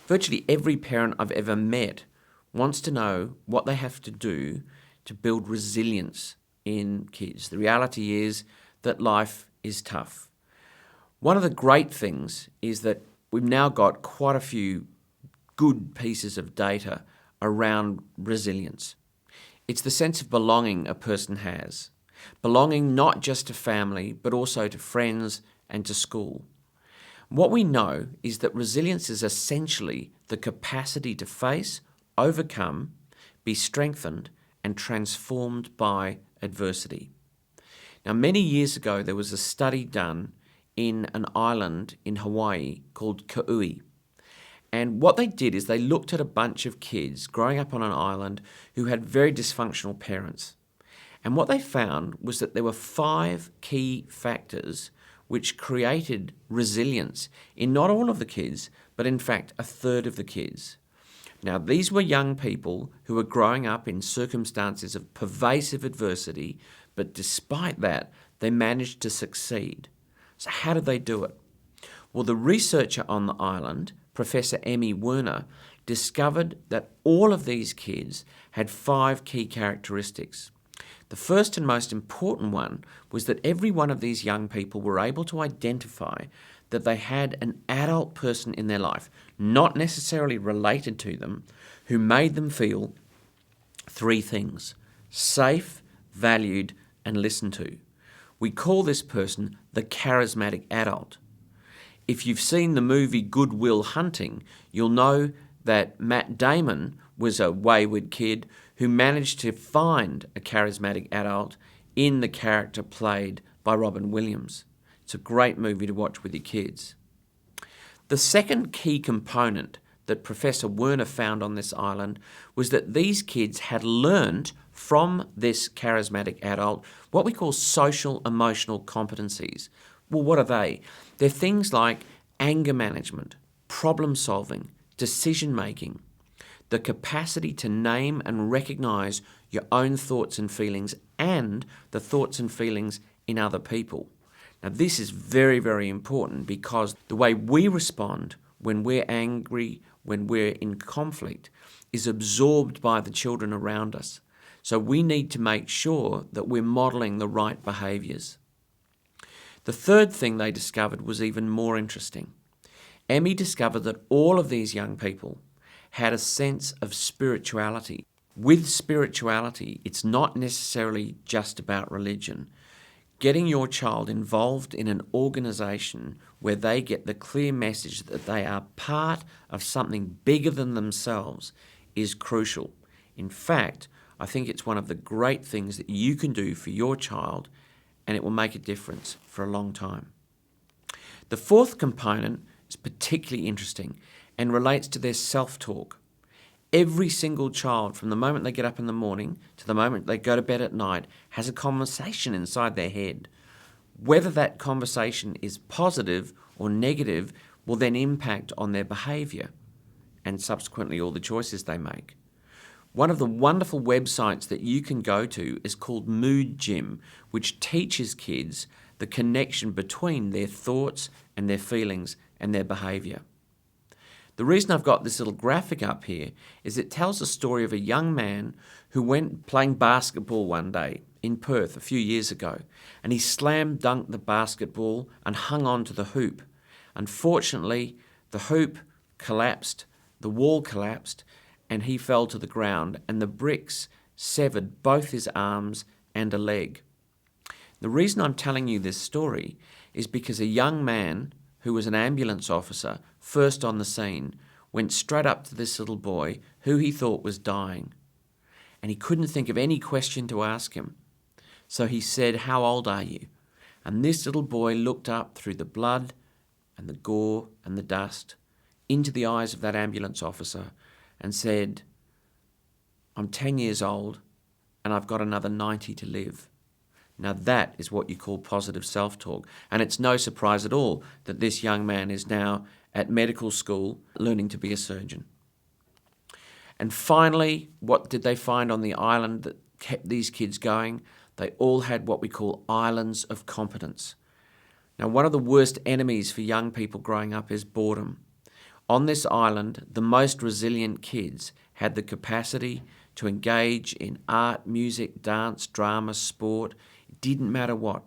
Virtually every parent I've ever met wants to know what they have to do to build resilience in kids. The reality is that life is tough. One of the great things is that we've now got quite a few good pieces of data around resilience. It's the sense of belonging a person has. Belonging not just to family, but also to friends and to school. What we know is that resilience is essentially the capacity to face, overcome, be strengthened, and transformed by adversity. Now, many years ago, there was a study done in an island in Hawaii called Kauai. And what they did is they looked at a bunch of kids growing up on an island who had very dysfunctional parents. And what they found was that there were 5 key factors which created resilience in not all of the kids, but in fact a third of the kids. Now, these were young people who were growing up in circumstances of pervasive adversity, but despite that, they managed to succeed. So how did they do it? Well, the researcher on the island, Professor Emmy Werner, discovered that all of these kids had 5 key characteristics. The first and most important one was that every one of these young people were able to identify that they had an adult person in their life, not necessarily related to them, who made them feel 3 things: safe, valued, and listened to. We call this person the charismatic adult. If you've seen the movie Good Will Hunting, you'll know that Matt Damon was a wayward kid who managed to find a charismatic adult in the character played by Robin Williams. It's a great movie to watch with your kids. The second key component that Professor Werner found on this island was that these kids had learned from this charismatic adult what we call social emotional competencies. Well, what are they? They're things like anger management, problem solving, decision making, the capacity to name and recognize your own thoughts and feelings and the thoughts and feelings in other people. Now, this is very, very important because the way we respond when we're angry, when we're in conflict, is absorbed by the children around us. So we need to make sure that we're modeling the right behaviors. The third thing they discovered was even more interesting. Emmy discovered that all of these young people had a sense of spirituality. With spirituality, it's not necessarily just about religion. Getting your child involved in an organization where they get the clear message that they are part of something bigger than themselves is crucial. In fact, I think it's one of the great things that you can do for your child, and it will make a difference for a long time. The fourth component is particularly interesting and relates to their self-talk. Every single child, from the moment they get up in the morning to the moment they go to bed at night, has a conversation inside their head. Whether that conversation is positive or negative will then impact on their behavior and subsequently all the choices they make. One of the wonderful websites that you can go to is called Mood Gym, which teaches kids the connection between their thoughts and their feelings and their behavior. The reason I've got this little graphic up here is it tells the story of a young man who went playing basketball one day in Perth a few years ago, and he slam dunked the basketball and hung on to the hoop. Unfortunately, the hoop collapsed, the wall collapsed, and he fell to the ground, and the bricks severed both his arms and a leg. The reason I'm telling you this story is because a young man who was an ambulance officer, first on the scene, went straight up to this little boy who he thought was dying. And he couldn't think of any question to ask him. So he said, "How old are you?" And this little boy looked up through the blood and the gore and the dust into the eyes of that ambulance officer and said, "I'm 10 years old and I've got another 90 to live." Now that is what you call positive self-talk. And it's no surprise at all that this young man is now at medical school learning to be a surgeon. And finally, what did they find on the island that kept these kids going? They all had what we call islands of competence. Now, one of the worst enemies for young people growing up is boredom. On this island, the most resilient kids had the capacity to engage in art, music, dance, drama, sport. It didn't matter what,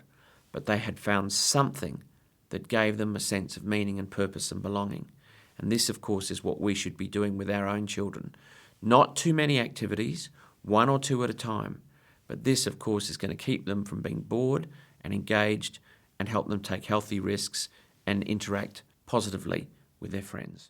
but they had found something that gave them a sense of meaning and purpose and belonging. And this, of course, is what we should be doing with our own children. Not too many activities, one or two at a time. But this, of course, is going to keep them from being bored and engaged and help them take healthy risks and interact positively with their friends.